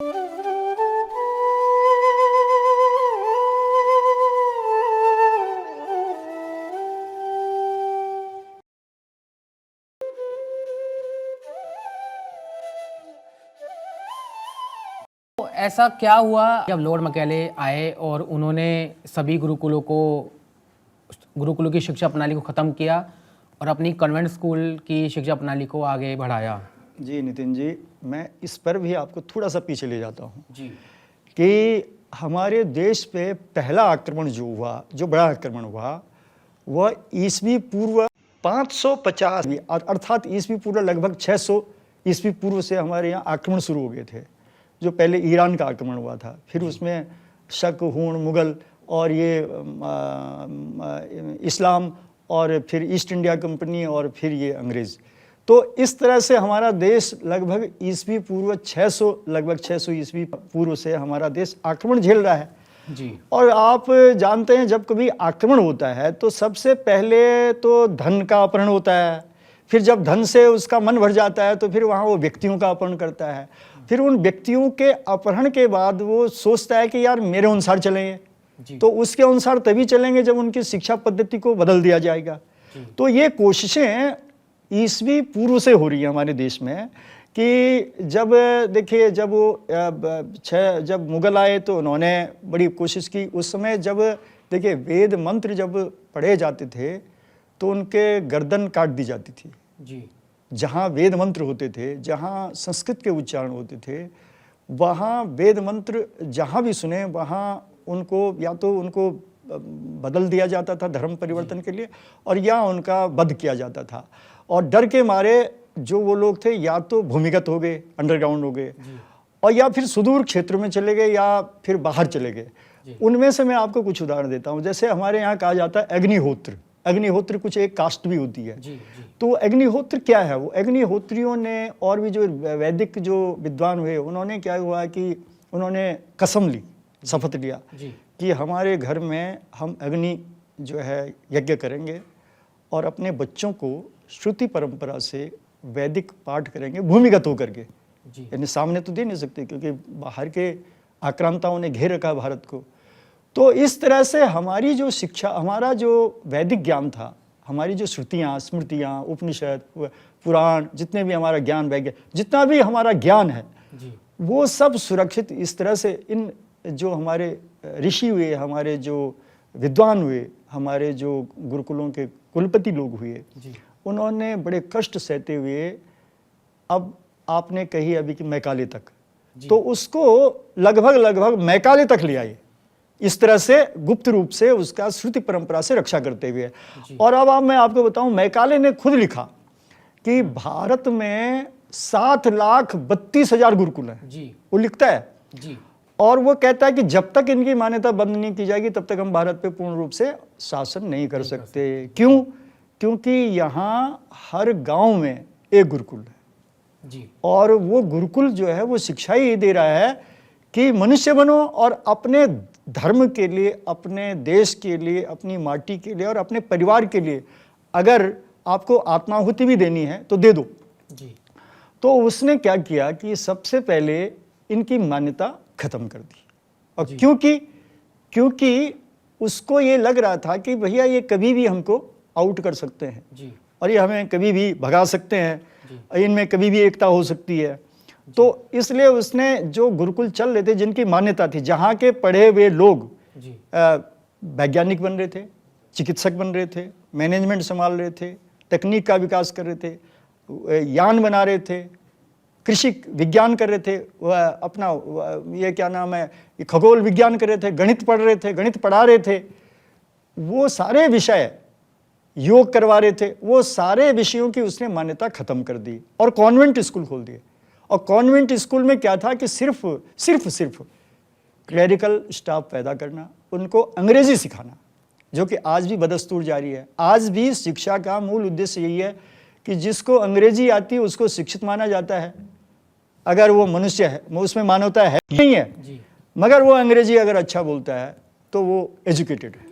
ऐसा क्या हुआ जब लॉर्ड मैकॉले आए और उन्होंने सभी गुरुकुलों की शिक्षा प्रणाली को ख़त्म किया और अपनी कन्वेंट स्कूल की शिक्षा प्रणाली को आगे बढ़ाया? जी नितिन जी, मैं इस पर भी आपको थोड़ा सा पीछे ले जाता हूँ जी। कि हमारे देश पे पहला आक्रमण जो हुआ, जो बड़ा आक्रमण हुआ, वह ईस्वी पूर्व 550 अर्थात ईस्वी पूर्व लगभग 600 ईस्वी पूर्व से हमारे यहाँ आक्रमण शुरू हो गए थे। जो पहले ईरान का आक्रमण हुआ था, फिर उसमें शक, हूण, मुगल और ये इस्लाम, और फिर ईस्ट इंडिया कंपनी, और फिर ये अंग्रेज़। तो इस तरह से हमारा देश लगभग ईस्वी पूर्व 600 ईस्वी पूर्व से हमारा देश आक्रमण झेल रहा है। जी। और आप जानते हैं जब कभी आक्रमण होता है तो सबसे पहले तो धन का अपहरण होता है, फिर जब धन से उसका मन भर जाता है तो फिर वहाँ वो व्यक्तियों का अपहरण करता है, फिर उन व्यक्तियों के अपहरण के बाद वो सोचता है कि यार मेरे अनुसार चलेंगे, तो उसके अनुसार तभी चलेंगे जब उनकी शिक्षा पद्धति को बदल दिया जाएगा। तो ये कोशिशें ईस्वी पूर्व से हो रही है हमारे देश में कि जब देखिए जब मुगल आए तो उन्होंने बड़ी कोशिश की। उस समय जब देखिए वेद मंत्र जब पढ़े जाते थे तो उनके गर्दन काट दी जाती थी। जी। जहाँ वेद मंत्र होते थे, जहाँ संस्कृत के उच्चारण होते थे, वहाँ वेद मंत्र जहाँ भी सुने वहाँ उनको या तो उनको बदल दिया जाता था धर्म परिवर्तन के लिए, और या उनका वध किया जाता था। और डर के मारे जो वो लोग थे या तो भूमिगत हो गए, अंडरग्राउंड हो गए, और या फिर सुदूर क्षेत्रों में चले गए या फिर बाहर चले गए। उनमें से मैं आपको कुछ उदाहरण देता हूँ। जैसे हमारे यहाँ कहा जाता है अग्निहोत्र। अग्निहोत्र कुछ एक कास्ट भी होती है। तो अग्निहोत्र क्या है? वो अग्निहोत्रियों ने और भी जो वैदिक जो विद्वान हुए उन्होंने क्या हुआ कि उन्होंने कसम ली, शपथ लिया कि हमारे घर में हम अग्नि जो है यज्ञ करेंगे और अपने बच्चों को श्रुति परंपरा से वैदिक पाठ करेंगे भूमिगत होकर के। यानी सामने तो दे नहीं सकते क्योंकि बाहर के आक्रांताओं ने घेर रखा भारत को। तो इस तरह से हमारी जो शिक्षा, हमारा जो वैदिक ज्ञान था, हमारी जो श्रुतियाँ, स्मृतियाँ, उपनिषद, पुराण, जितने भी हमारा ज्ञान वैज्ञान, जितना भी हमारा ज्ञान है, वो सब सुरक्षित इस तरह से इन जो हमारे ऋषि हुए, हमारे जो विद्वान हुए, हमारे जो गुरुकुलों के कुलपति लोग हुए, उन्होंने बड़े कष्ट सहते हुए, अब आपने कही अभी कि मैकाले तक, तो उसको लगभग मैकाले तक ले आए, इस तरह से गुप्त रूप से उसका श्रुति परंपरा से रक्षा करते हुए। और अब मैं आपको बताऊं, मैकाले ने खुद लिखा कि भारत में 7,32,000 गुरुकुल हैं। वो लिखता है और वो कहता है कि जब तक इनकी मान्यता बंद नहीं की जाएगी तब तक हम भारत पे पूर्ण रूप से शासन नहीं कर सकते। क्यों? क्योंकि यहाँ हर गांव में एक गुरुकुल है और वो गुरुकुल जो है वो शिक्षा ही दे रहा है कि मनुष्य बनो और अपने धर्म के लिए, अपने देश के लिए, अपनी माटी के लिए और अपने परिवार के लिए अगर आपको आत्माहुति भी देनी है तो दे दो। तो उसने क्या किया कि सबसे पहले इनकी मान्यता खत्म कर दी। और क्योंकि उसको ये लग रहा था कि भैया ये कभी भी हमको आउट कर सकते हैं और ये हमें कभी भी भगा सकते हैं, इनमें कभी भी एकता हो सकती है। तो इसलिए उसने जो गुरुकुल चल रहे थे, जिनकी मान्यता थी, जहाँ के पढ़े हुए लोग वैज्ञानिक बन रहे थे, चिकित्सक बन रहे थे, मैनेजमेंट संभाल रहे थे, तकनीक का विकास कर रहे थे, यान बना रहे थे, कृषि विज्ञान कर रहे थे, अपना ये क्या नाम है, खगोल विज्ञान कर रहे थे, गणित पढ़ रहे थे, गणित पढ़ा रहे थे, वो सारे विषय, योग करवा रहे थे, वो सारे विषयों की उसने मान्यता खत्म कर दी और कॉन्वेंट स्कूल खोल दिए। और कॉन्वेंट स्कूल में क्या था कि सिर्फ क्लरिकल स्टाफ पैदा करना, उनको अंग्रेजी सिखाना, जो कि आज भी बदस्तूर जारी है। आज भी शिक्षा का मूल उद्देश्य यही है कि जिसको अंग्रेजी आती है उसको शिक्षित माना जाता है, अगर वो मनुष्य है, उसमें मानवता है नहीं है, मगर वो अंग्रेजी अगर अच्छा बोलता है तो वो एजुकेटेड है।